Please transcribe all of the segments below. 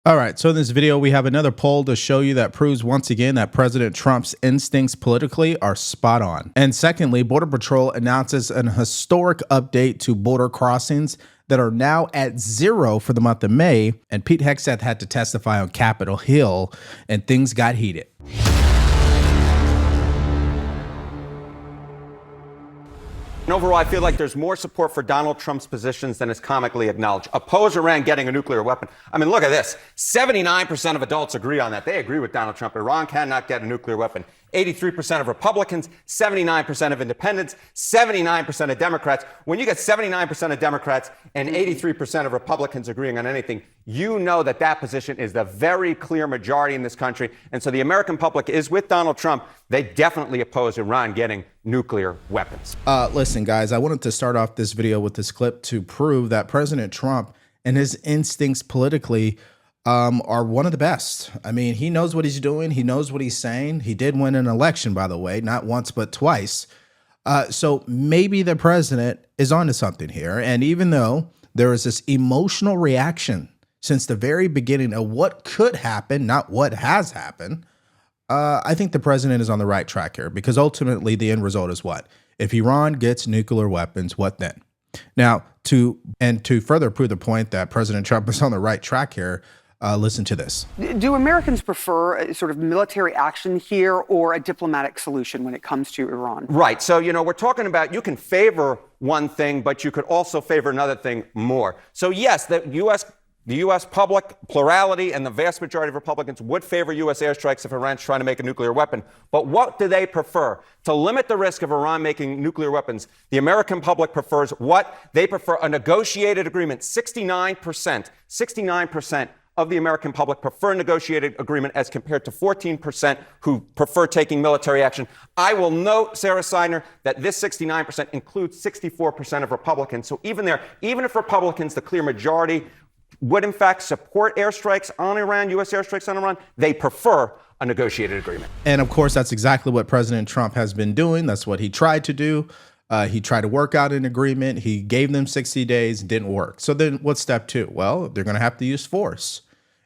All right, so in this video, we have another poll to show you that proves once again that President Trump's instincts politically are spot on. And secondly, Border Patrol announces an historic update to border crossings that are now at 0 for the month of May. And Pete Hegseth had to testify on Capitol Hill, and things got heated. And overall, I feel like there's more support for Donald Trump's positions than is comically acknowledged. Oppose Iran getting a nuclear weapon. I mean, look at this. 79% of adults agree on that. They agree with Donald Trump. Iran cannot get a nuclear weapon. 83% of Republicans, 79% of independents, 79% of Democrats. When you get 79% of Democrats and 83% of Republicans agreeing on anything, you know that that position is the very clear majority in this country. And so the American public is with Donald Trump. They definitely oppose Iran getting nuclear weapons. Listen, guys, I wanted to start off this video with this clip to prove that President Trump and his instincts politically are one of the best. I mean, he knows what he's doing. He knows what he's saying. He did win an election, by the way, not once, but twice. So maybe the president is onto something here. And even though there is this emotional reaction since the very beginning of what could happen, not what has happened, I think the president is on the right track here, because ultimately the end result is what? If Iran gets nuclear weapons, what then? Now, to further prove the point that President Trump is on the right track here, listen to this. Do Americans prefer a sort of military action here or a diplomatic solution when it comes to Iran? Right. So, you know, we're talking about you can favor one thing, but you could also favor another thing more. So, yes, the U.S. public plurality and the vast majority of Republicans would favor U.S. airstrikes if Iran's trying to make a nuclear weapon. But what do they prefer? To limit the risk of Iran making nuclear weapons, the American public prefers what? They prefer a negotiated agreement. 69% of the American public prefer a negotiated agreement as compared to 14% who prefer taking military action. I will note, Sarah Seidner, that this 69% includes 64% of Republicans. So even if Republicans, the clear majority, would in fact support airstrikes on Iran, U.S. airstrikes on Iran, they prefer a negotiated agreement. And of course, that's exactly what President Trump has been doing. That's what he tried to do. He tried to work out an agreement. He gave them 60 days, didn't work. So then what's step two? Well, they're going to have to use force.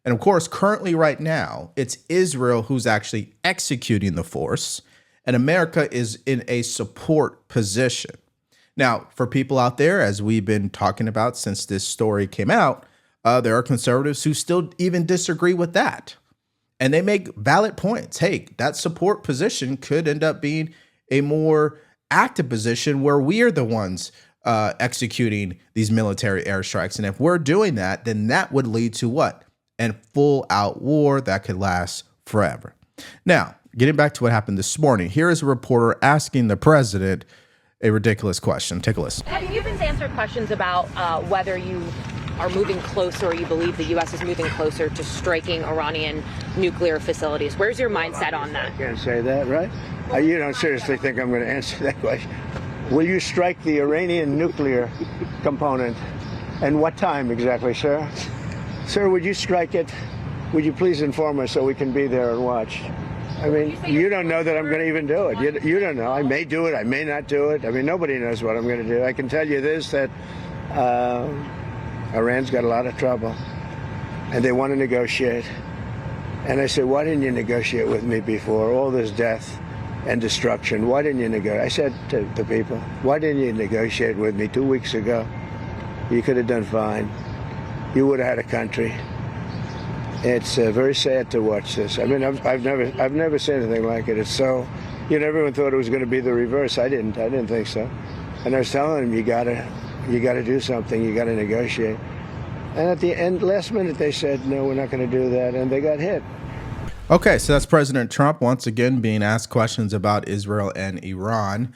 And of course, currently right now, it's Israel who's actually executing the force, and America is in a support position. Now, for people out there, as we've been talking about since this story came out, there are conservatives who still even disagree with that. And they make valid points. Hey, that support position could end up being a more active position where we are the ones executing these military airstrikes. And if we're doing that, then that would lead to what? And full-out war that could last forever. Now, getting back to what happened this morning, here is a reporter asking the president a ridiculous question. Take a listen. Have you been answered questions about whether you are moving closer, or you believe the U.S. is moving closer to striking Iranian nuclear facilities? Where's your mindset on that? I can't say that, right? You don't seriously think I'm going to answer that question? Will you strike the Iranian nuclear component? And what time exactly, sir? Sir, would you strike it? Would you please inform us so we can be there and watch? I mean, you don't know that I'm going to even do it. You don't know. I may do it. I may not do it. I mean, nobody knows what I'm going to do. I can tell you this, that Iran's got a lot of trouble, and they want to negotiate. And I said, why didn't you negotiate with me before? All this death and destruction. Why didn't you negotiate? I said to the people, why didn't you negotiate with me 2 weeks ago? You could have done fine. You would have had a country. It's very sad to watch this. I mean, I've never seen anything like it. It's so, you know, everyone thought it was going to be the reverse. I didn't think so. And I was telling them, you gotta do something. You gotta negotiate. And at the end, last minute, they said, no, we're not going to do that, and they got hit. Okay, so that's President Trump once again being asked questions about Israel and Iran.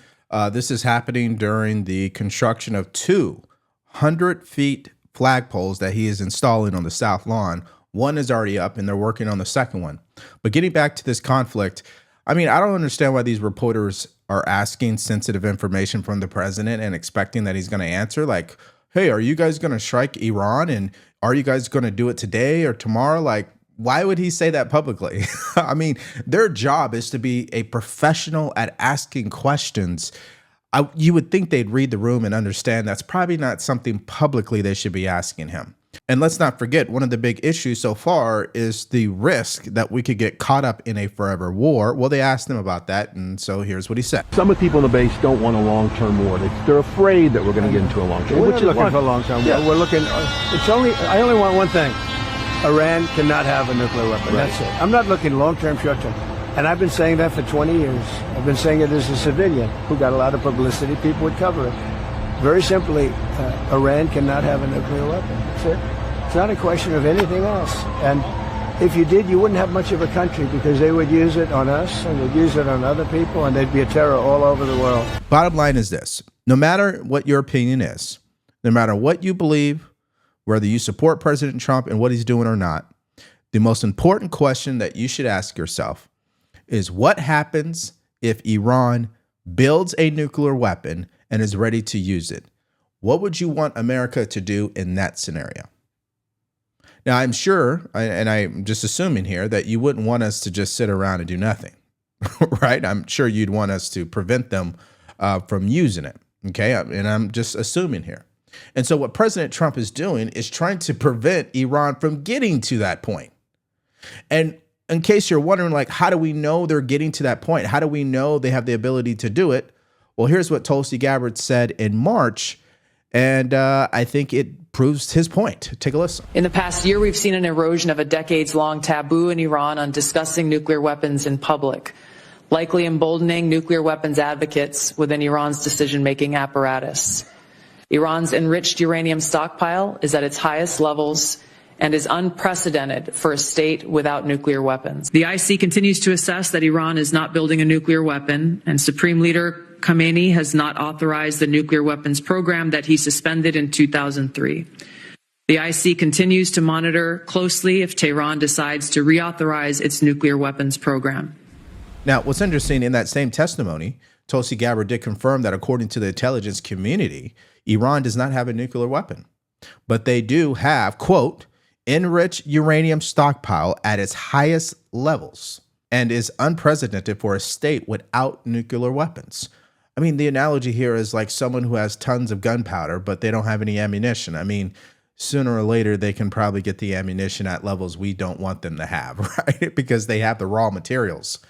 This is happening during the construction of 200-feet flagpoles that he is installing on the South Lawn. One is already up, and they're working on the second one. But getting back to this conflict, I mean, I don't understand why these reporters are asking sensitive information from the president and expecting that he's going to answer. Like, hey, are you guys going to strike Iran? And are you guys going to do it today or tomorrow? Like, why would he say that publicly? I mean, their job is to be a professional at asking questions. You would think they'd read the room and understand that's probably not something publicly they should be asking him. And let's not forget, one of the big issues so far is the risk that we could get caught up in a forever war. Well, they asked him about that, and so here's what he said. Some of the people on the base don't want a long-term war. They're afraid that we're going to get into a long-term war. We're not looking for a long-term war. We're looking, I only want one thing. Iran cannot have a nuclear weapon. Right. That's it. I'm not looking long-term, short-term. And I've been saying that for 20 years. I've been saying it as a civilian who got a lot of publicity. People would cover it. Very simply, Iran cannot have a nuclear weapon. That's it. It's not a question of anything else. And if you did, you wouldn't have much of a country because they would use it on us and they'd use it on other people and there'd be a terror all over the world. Bottom line is this. No matter what your opinion is, no matter what you believe, whether you support President Trump and what he's doing or not, the most important question that you should ask yourself is what happens if Iran builds a nuclear weapon and is ready to use it? What would you want America to do in that scenario? Now, I'm sure, and I'm just assuming here, that you wouldn't want us to just sit around and do nothing, right? I'm sure you'd want us to prevent them from using it, okay? And I'm just assuming here. And so what President Trump is doing is trying to prevent Iran from getting to that point. And in case you're wondering, like, how do we know they're getting to that point? How do we know they have the ability to do it? Well, here's what Tulsi Gabbard said in March, and I think it proves his point. Take a listen. In the past year, we've seen an erosion of a decades-long taboo in Iran on discussing nuclear weapons in public, likely emboldening nuclear weapons advocates within Iran's decision-making apparatus. Iran's enriched uranium stockpile is at its highest levels and is unprecedented for a state without nuclear weapons. The IC continues to assess that Iran is not building a nuclear weapon, and Supreme Leader Khamenei has not authorized the nuclear weapons program that he suspended in 2003. The IC continues to monitor closely if Tehran decides to reauthorize its nuclear weapons program. Now, what's interesting, in that same testimony, Tulsi Gabbard did confirm that according to the intelligence community, Iran does not have a nuclear weapon, but they do have, quote, enriched uranium stockpile at its highest levels and is unprecedented for a state without nuclear weapons. I mean, the analogy here is like someone who has tons of gunpowder, but they don't have any ammunition. I mean, sooner or later, they can probably get the ammunition at levels we don't want them to have, right? Because they have the raw materials.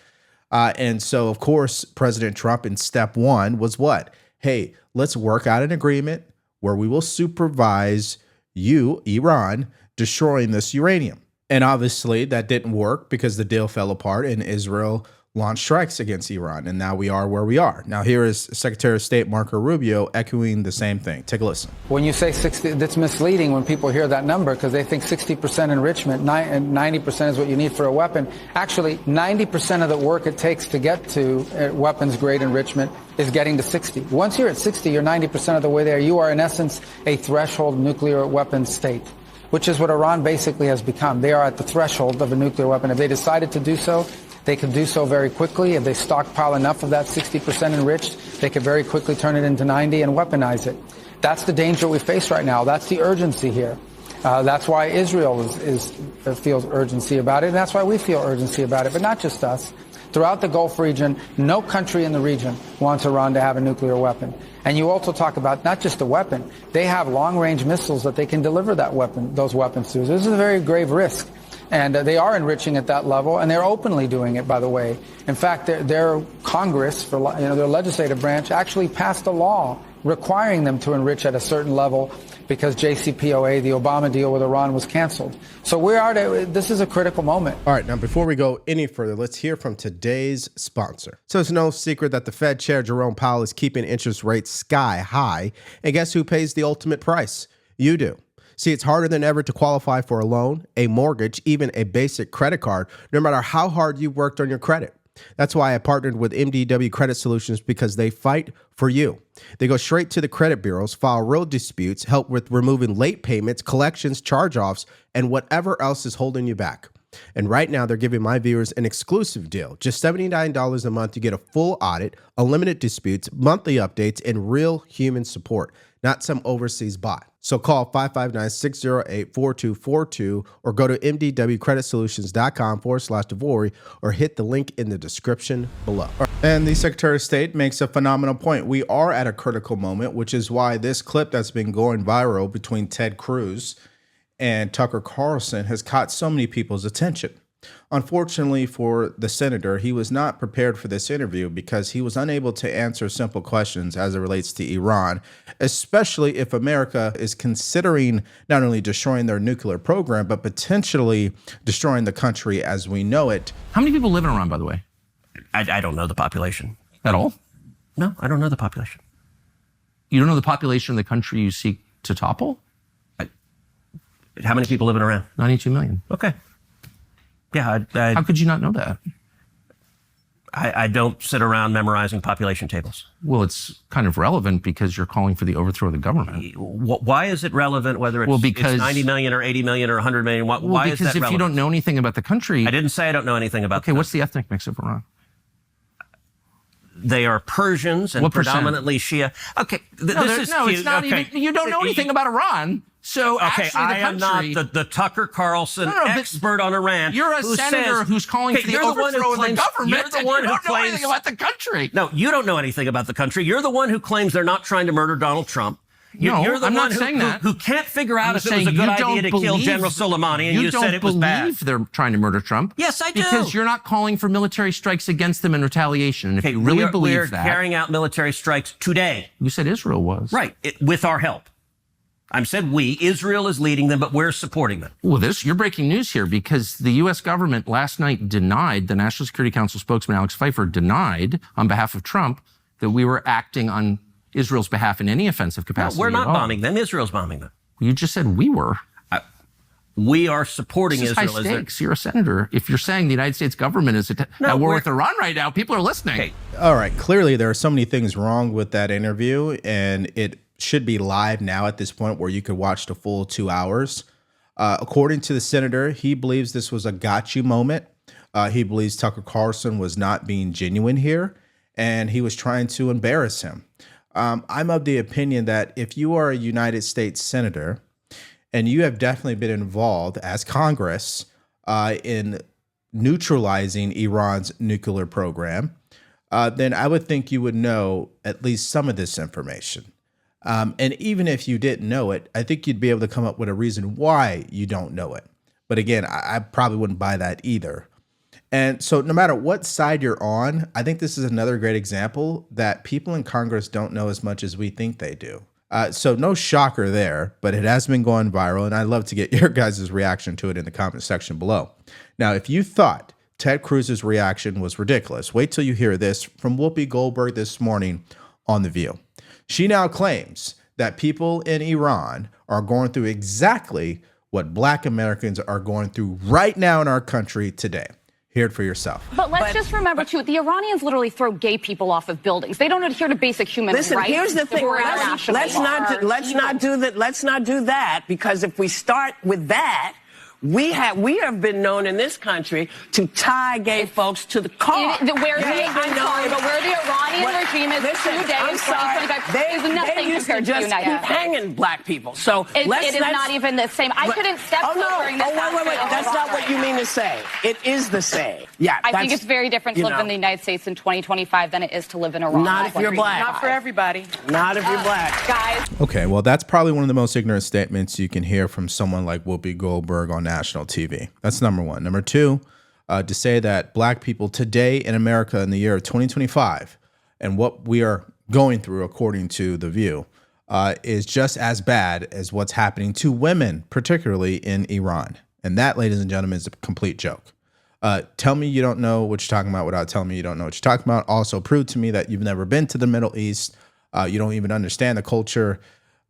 And so, of course, President Trump in step one was what? Hey, let's work out an agreement where we will supervise you, Iran, destroying this uranium. And obviously that didn't work because the deal fell apart and Israel launched strikes against Iran. And now we are where we are. Now here is Secretary of State Marco Rubio echoing the same thing. Take a listen. When you say 60, that's misleading when people hear that number because they think 60% enrichment and 90% is what you need for a weapon. Actually, 90% of the work it takes to get to weapons grade enrichment is getting to 60. Once you're at 60, you're 90% of the way there. You are, in essence, a threshold nuclear weapons state, which is what Iran basically has become. They are at the threshold of a nuclear weapon. If they decided to do so, they could do so very quickly. If they stockpile enough of that 60% enriched, they could very quickly turn it into 90 and weaponize it. That's the danger we face right now. That's the urgency here. That's why Israel feels urgency about it, and that's why we feel urgency about it, but not just us. Throughout the Gulf region, no country in the region wants Iran to have a nuclear weapon. And you also talk about not just a weapon, they have long-range missiles that they can deliver those weapons to. This is a very grave risk. And they are enriching at that level, and they're openly doing it, by the way. In fact, their Congress, their legislative branch, actually passed a law requiring them to enrich at a certain level because JCPOA, the Obama deal with Iran, was canceled. So this is a critical moment. All right, now before we go any further, let's hear from today's sponsor. So it's no secret that the Fed Chair Jerome Powell is keeping interest rates sky high. And guess who pays the ultimate price? You do. See, it's harder than ever to qualify for a loan, a mortgage, even a basic credit card, no matter how hard you worked on your credit. That's why I partnered with MDW Credit Solutions, because they fight for you. They go straight to the credit bureaus, file real disputes, help with removing late payments, collections, charge-offs, and whatever else is holding you back. And right now, they're giving my viewers an exclusive deal. Just $79 a month, you get a full audit, unlimited disputes, monthly updates, and real human support, not some overseas bot. So call 559-608-4242 or go to mdwcreditsolutions.com/Devori or hit the link in the description below. And the Secretary of State makes a phenomenal point. We are at a critical moment, which is why this clip that's been going viral between Ted Cruz and Tucker Carlson has caught so many people's attention. Unfortunately for the senator, he was not prepared for this interview because he was unable to answer simple questions as it relates to Iran, especially if America is considering not only destroying their nuclear program, but potentially destroying the country as we know it. How many people live in Iran, by the way? I don't know the population. At all? No, I don't know the population. You don't know the population of the country you seek to topple? How many people live in Iran? 92 million. Okay. Yeah, How could you not know that? I don't sit around memorizing population tables. Well, it's kind of relevant because you're calling for the overthrow of the government. Why is it relevant whether it's, because, it's 90 million or 80 million or 100 million? Why is that relevant? Because if you don't know anything about the country... I didn't say I don't know anything about Okay, what's the ethnic mix of Iran? They are Persians and predominantly Shia. Okay, it's not even... You don't know anything about Iran. So okay, I am not the Tucker Carlson expert on Iran. You're a senator who's calling for the overthrow of the government. You're the one who don't know anything about the country. No, you don't know anything about the country. You're the one who claims they're not trying to murder Donald Trump. You're the I'm one not saying that. Who can't figure out if it was a good idea to kill General Soleimani, and you said it was bad. You don't believe they're trying to murder Trump. Yes, I do. Because you're not calling for military strikes against them in retaliation. And if you really believe that... We're carrying out military strikes today. You said Israel was. Right, with our help. I said we. Israel is leading them, but we're supporting them. Well, you're breaking news here because the U.S. government last night denied, the National Security Council spokesman Alex Pfeiffer denied on behalf of Trump that we were acting on Israel's behalf in any offensive capacity. No, we're not bombing them. Israel's bombing them. You just said we were. We are supporting Israel. Israel. High stakes. You're a senator. If you're saying the United States government is at war with Iran right now, people are listening. Okay. All right. Clearly, there are so many things wrong with that interview, and it should be live now at this point where you could watch the full 2 hours. According to the senator, he believes this was a got you moment. He believes Tucker Carlson was not being genuine here, and he was trying to embarrass him. I'm of the opinion that if you are a United States senator and you have definitely been involved as Congress in neutralizing Iran's nuclear program, then I would think you would know at least some of this information. And even if you didn't know it, I think you'd be able to come up with a reason why you don't know it. But again, I probably wouldn't buy that either. And so no matter what side you're on, I think this is another great example that people in Congress don't know as much as we think they do. So no shocker there, but it has been going viral, and I'd love to get your guys' reaction to it in the comment section below. Now, if you thought Ted Cruz's reaction was ridiculous, wait till you hear this from Whoopi Goldberg this morning on The View. She now claims that people in Iran are going through exactly what Black Americans are going through right now in our country today. Hear it for yourself. But let's just remember, too, the Iranians literally throw gay people off of buildings. They don't adhere to basic human rights. Listen, here's the thing. Let's not do that, because if we start with that, we have been known in this country to tie gay folks to the car. Where the Iranian regime is today in 2025 is nothing compared to the United States. Hanging Black people. So it is not even the same. I couldn't step during this. Wait. That's not what you mean to say. It is the same. Yeah. I think it's very different to live in the United States in 2025 than it is to live in Iran. Not if you're Black. Not for everybody. Not if you're Black. Guys. Okay, well, that's probably one of the most ignorant statements you can hear from someone like Whoopi Goldberg on national TV. That's number one. Number two, to say that Black people today in America in the year of 2025 and what we are going through, according to The View, is just as bad as what's happening to women, particularly in Iran. And that, ladies and gentlemen, is a complete joke. Tell me you don't know what you're talking about without telling me you don't know what you're talking about. Also, prove to me that you've never been to the Middle East. You don't even understand the culture.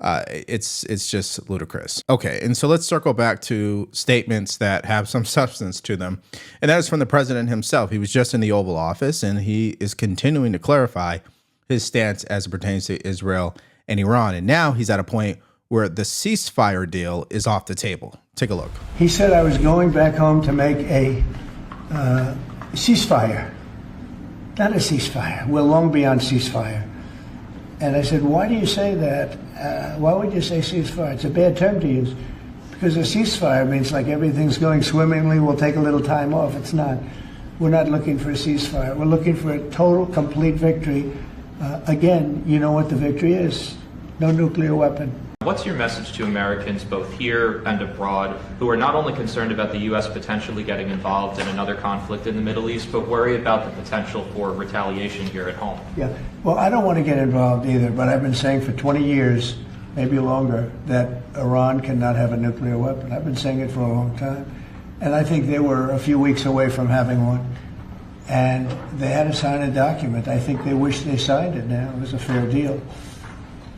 It's just ludicrous. Okay, and so let's circle back to statements that have some substance to them. And that is from the president himself. He was just in the Oval Office, and he is continuing to clarify his stance as it pertains to Israel and Iran. And now he's at a point where the ceasefire deal is off the table. Take a look. He said I was going back home to make a ceasefire. Not a ceasefire. We're long beyond ceasefire. And I said, why do you say that? Why would you say ceasefire? It's a bad term to use. Because a ceasefire means like everything's going swimmingly, we'll take a little time off. It's not. We're not looking for a ceasefire. We're looking for a total, complete victory. Again, you know what the victory is. No nuclear weapon. what's your message to Americans both here and abroad who are not only concerned about the U.S. potentially getting involved in another conflict in the Middle East, but worry about the potential for retaliation here at home? Yeah, well, I don't want to get involved either, but I've been saying for 20 years, maybe longer, that Iran cannot have a nuclear weapon. I've been saying it for a long time. And I think they were a few weeks away from having one. And they had to sign a document. I think they wish they signed it now. It was a fair deal.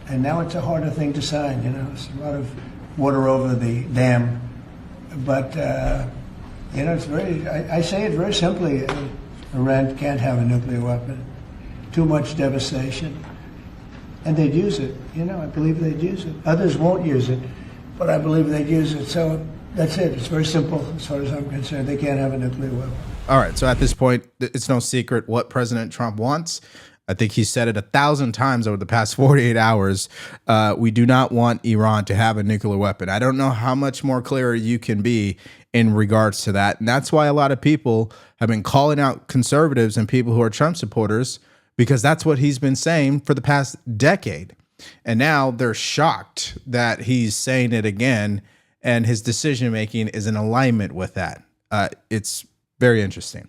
And now it's a harder thing to sign, you know. It's a lot of water over the dam. But, you know, it's very, I say it very simply. Iran can't have a nuclear weapon. Too much devastation. And they'd use it. You know, I believe they'd use it. Others won't use it, but I believe they'd use it. So that's it. It's very simple as far as I'm concerned. They can't have a nuclear weapon. All right. So at this point, it's no secret what President Trump wants. I think he said it 1,000 times over the past 48 hours. We do not want Iran to have a nuclear weapon. I don't know how much more clearer you can be in regards to that. And that's why a lot of people have been calling out conservatives and people who are Trump supporters, because that's what he's been saying for the past decade. And now they're shocked that he's saying it again, and his decision making is in alignment with that. It's very interesting.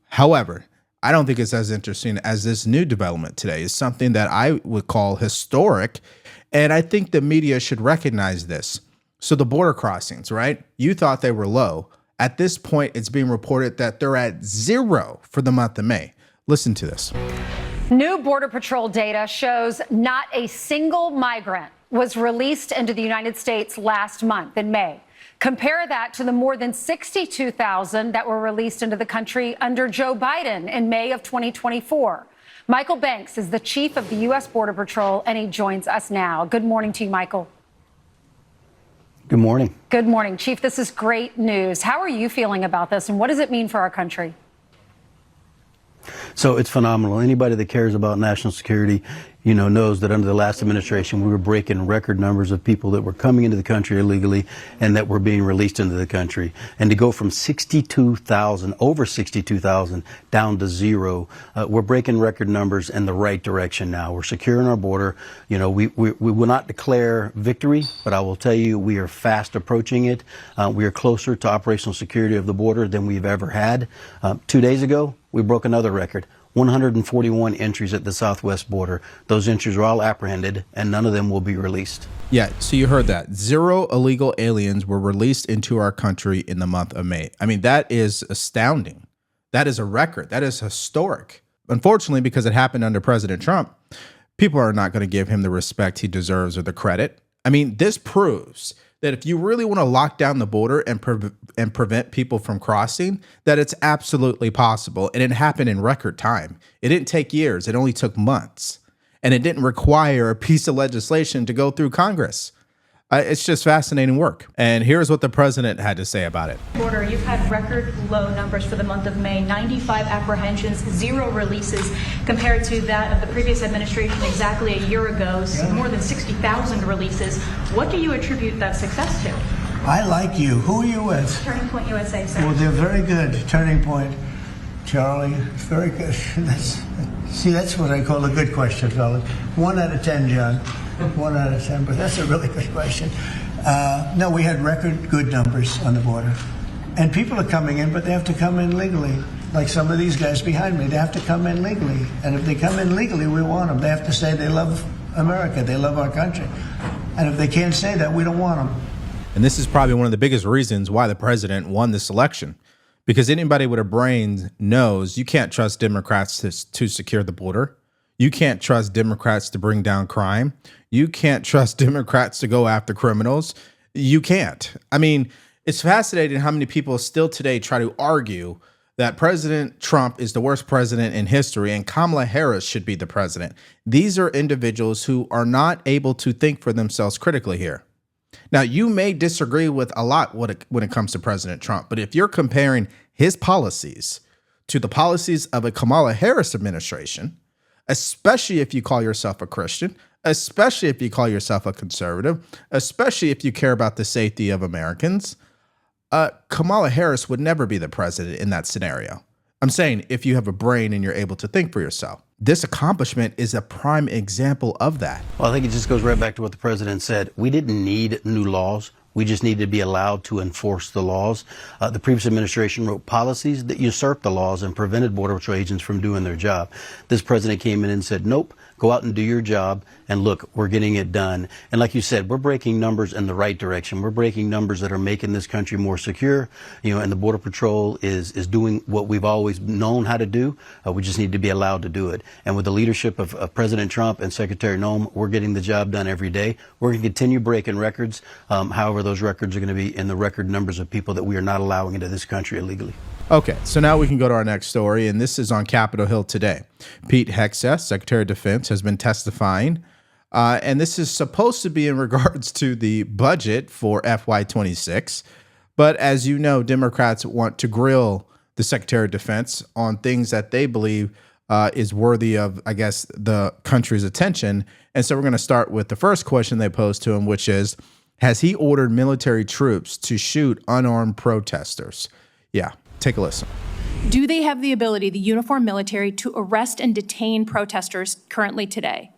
However, I don't think it's as interesting as this new development today. It's something that I would call historic, and I think the media should recognize this. So the border crossings, right? You thought they were low. At this point, it's being reported that they're at 0 for the month of May. Listen to this. New Border Patrol data shows not a single migrant was released into the United States last month in May. Compare that to the more than 62,000 that were released into the country under Joe Biden in May of 2024. Michael Banks is the chief of the U.S. Border Patrol, and he joins us now. Good morning to you, Michael. Good morning. Good morning, Chief. This is great news. How are you feeling about this, and what does it mean for our country? So it's phenomenal. Anybody that cares about national security, you know, knows that under the last administration, we were breaking record numbers of people that were coming into the country illegally and that were being released into the country. And to go from 62,000, over 62,000, down to 0, we're breaking record numbers in the right direction now. We're securing our border. You know, we will not declare victory, but I will tell you we are fast approaching it. We are closer to operational security of the border than we've ever had. 2 days ago, we broke another record. 141 entries at the southwest border. Those entries are all apprehended, and none of them will be released. Yeah, so you heard that. 0 illegal aliens were released into our country in the month of May. I mean, that is astounding. That is a record. That is historic. Unfortunately, because it happened under President Trump, people are not going to give him the respect he deserves or the credit. I mean, this proves that if you really want to lock down the border and prevent people from crossing, that it's absolutely possible. And it happened in record time. It didn't take years. It only took months. And it didn't require a piece of legislation to go through Congress. It's just fascinating work. And here's what the president had to say about it. Border, you've had record low numbers for the month of May, 95 apprehensions, 0 releases, compared to that of the previous administration exactly a year ago, more than 60,000 releases. What do you attribute that success to? I like you. Who are you with? Turning Point USA, sir. Well, they're very good. Turning Point, Charlie, very good. That's what I call a good question, fellas. 1 out of 10, John. 1 out of 10, but that's a really good question. No, we had record good numbers on the border. And people are coming in, but they have to come in legally. Like some of these guys behind me, they have to come in legally. And if they come in legally, we want them. They have to say they love America, they love our country. And if they can't say that, we don't want them. And this is probably one of the biggest reasons why the president won this election. Because anybody with a brain knows you can't trust Democrats to secure the border. You can't trust Democrats to bring down crime. You can't trust Democrats to go after criminals. You can't. I mean, it's fascinating how many people still today try to argue that President Trump is the worst president in history and Kamala Harris should be the president. These are individuals who are not able to think for themselves critically here. Now, you may disagree with a lot when it comes to President Trump, but if you're comparing his policies to the policies of a Kamala Harris administration, especially if you call yourself a Christian, especially if you call yourself a conservative, especially if you care about the safety of Americans, Kamala Harris would never be the president in that scenario. I'm saying if you have a brain and you're able to think for yourself. this accomplishment is a prime example of that. Well, I think it just goes right back to what the president said. We didn't need new laws. We just needed to be allowed to enforce the laws. The previous administration wrote policies that usurped the laws and prevented Border Patrol agents from doing their job. This president came in and said, nope, go out and do your job. And look, we're getting it done. And like you said, we're breaking numbers in the right direction. We're breaking numbers that are making this country more secure. And the Border Patrol is doing what we've always known how to do. We just need to be allowed to do it. And with the leadership of President Trump and Secretary Noem, we're getting the job done every day. We're going to continue breaking records. However, those records are going to be in the record numbers of people that we are not allowing into this country illegally. Okay, so now we can go to our next story, and this is on Capitol Hill today. Pete Hegseth, Secretary of Defense, has been testifying, and this is supposed to be in regards to the budget for FY26. But as you know, Democrats want to grill the Secretary of Defense on things that they believe is worthy of, I guess, the country's attention. And so we're going to start with the first question they posed to him, which is, has he ordered military troops to shoot unarmed protesters? Yeah. Take a listen. Do they have the ability, the uniformed military, to arrest and detain protesters currently today?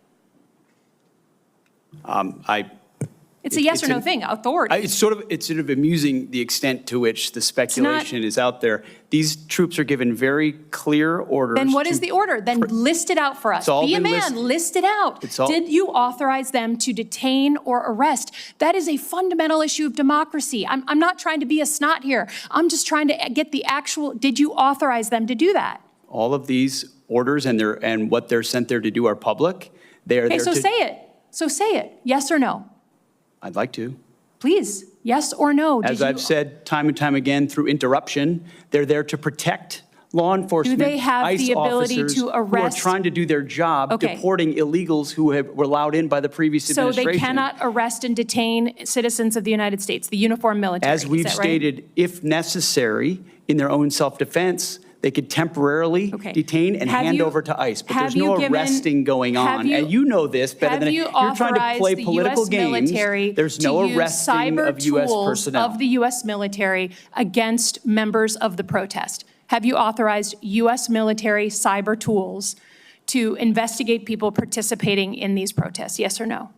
It's a yes or no thing. Authority. It's sort of amusing the extent to which the speculation is out there. These troops are given very clear orders. Then what is the order? Then list it out for us. Be a man. List it out. Did you authorize them to detain or arrest? That is a fundamental issue of democracy. I'm not trying to be a snot here. I'm just trying to get the actual. Did you authorize them to do that? All of these orders and what they're sent there to do are public. They are there so say it. So say it. Yes or no. I'd like to. Please, yes or no? As I've said time and time again through interruption, they're there to protect law enforcement, do they have ICE the ability officers to arrest? who are trying to do their job, deporting illegals who were allowed in by the previous administration. So they cannot arrest and detain citizens of the United States, the uniformed military. As we've stated, if necessary, in their own self-defense, they could temporarily detain and hand over to ICE. But there's no arresting going on. And you know this better than you're trying to play political games. There's no arresting of U.S. personnel. Of the U.S. military against members of the protest. Have you authorized U.S. military cyber tools to investigate people participating in these protests? Yes or no?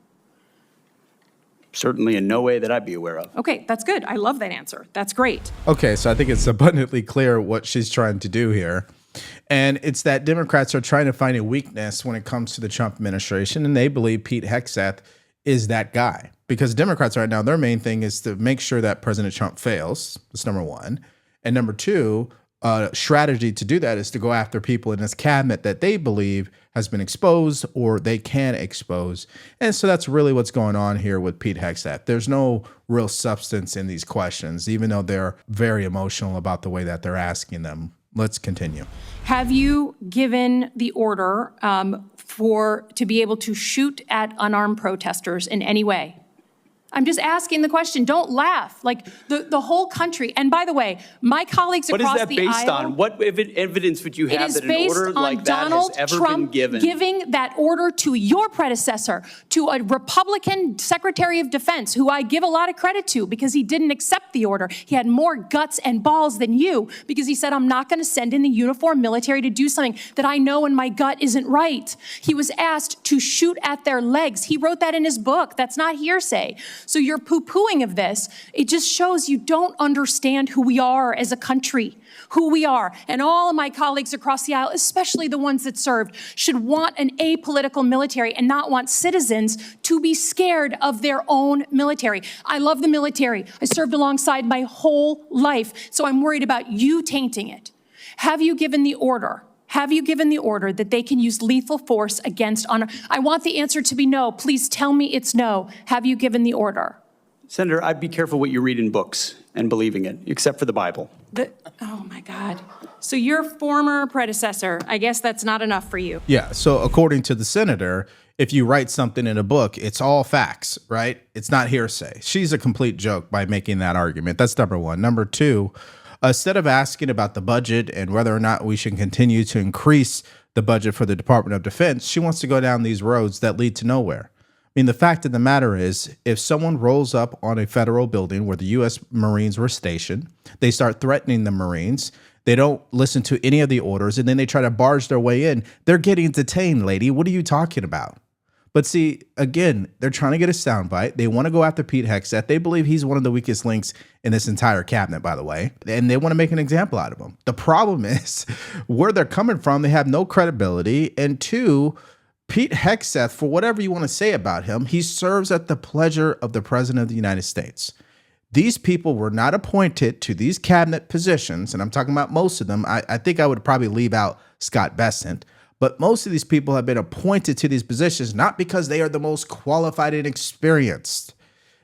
Certainly in no way that I'd be aware of. Okay, that's good. I love that answer. That's great. Okay, so I think it's abundantly clear what she's trying to do here. And it's that Democrats are trying to find a weakness when it comes to the Trump administration, and they believe Pete Hegseth is that guy. Because Democrats right now, their main thing is to make sure that President Trump fails. That's number one. And number two, strategy to do that is to go after people in his cabinet that they believe has been exposed or they can expose. And so that's really what's going on here with Pete Hegseth. There's no real substance in these questions, even though they're very emotional about the way that they're asking them. Let's continue. Have you given the order to be able to shoot at unarmed protesters in any way? I'm just asking the question. Don't laugh. Like the whole country. And by the way, my colleagues across the aisle. What is that based on? What evidence would you have that an order like that has ever been given? Giving that order to your predecessor, to a Republican Secretary of Defense, who I give a lot of credit to because he didn't accept the order. He had more guts and balls than you because he said, I'm not going to send in the uniformed military to do something that I know in my gut isn't right. He was asked to shoot at their legs. He wrote that in his book. That's not hearsay. So your poo-pooing of this, it just shows you don't understand who we are as a country, who we are. And all of my colleagues across the aisle, especially the ones that served, should want an apolitical military and not want citizens to be scared of their own military. I love the military. I served alongside my whole life, so I'm worried about you tainting it. Have you given the order? Have you given the order that they can use lethal force against honor? I want the answer to be no. Please tell me it's no. Have you given the order? Senator, I'd be careful what you read in books and believing it, except for the Bible. Oh, my God. So your former predecessor, I guess that's not enough for you. Yeah. So according to the senator, if you write something in a book, it's all facts, right? It's not hearsay. She's a complete joke by making that argument. That's number one. Number two, instead of asking about the budget and whether or not we should continue to increase the budget for the Department of Defense, she wants to go down these roads that lead to nowhere. I mean, the fact of the matter is, if someone rolls up on a federal building where the U.S. Marines were stationed, they start threatening the Marines, They don't listen to any of the orders, and then they try to barge their way in. They're getting detained, lady. What are you talking about? But see, again, they're trying to get a soundbite. They want to go after Pete Hegseth. They believe he's one of the weakest links in this entire cabinet, by the way, and they want to make an example out of him. The problem is where they're coming from, they have no credibility. And two, Pete Hegseth, for whatever you want to say about him, he serves at the pleasure of the President of the United States. These people were not appointed to these cabinet positions, and I'm talking about most of them. I think I would probably leave out Scott Bessent, but most of these people have been appointed to these positions not because they are the most qualified and experienced.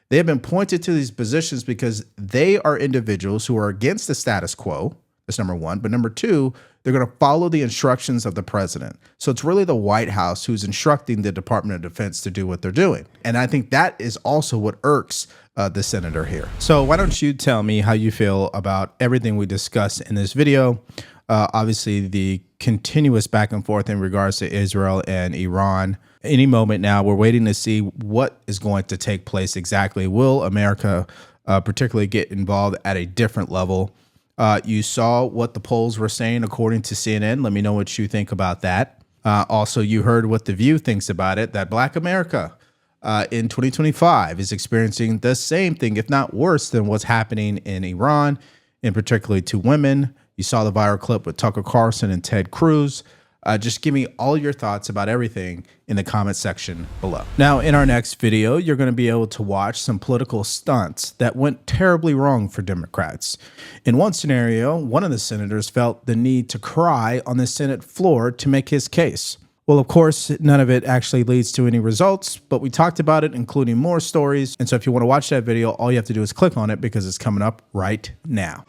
They have been appointed to these positions because they are individuals who are against the status quo. That's number one. But number two, they're going to follow the instructions of the president. So it's really the White House who's instructing the Department of Defense to do what they're doing. And I think that is also what irks the senator here. So why don't you tell me how you feel about everything we discussed in this video? Obviously, the continuous back and forth in regards to Israel and Iran. Any moment now, we're waiting to see what is going to take place exactly. Will America particularly get involved at a different level? You saw what the polls were saying according to CNN. Let me know what you think about that. Also, you heard what The View thinks about it, that Black America in 2025 is experiencing the same thing, if not worse than what's happening in Iran, and particularly to women. You saw the viral clip with Tucker Carlson and Ted Cruz. Just give me all your thoughts about everything in the comment section below. Now, in our next video, you're going to be able to watch some political stunts that went terribly wrong for Democrats. In one scenario, one of the senators felt the need to cry on the Senate floor to make his case. Well, of course, none of it actually leads to any results, but we talked about it, including more stories. And so if you want to watch that video, all you have to do is click on it because it's coming up right now.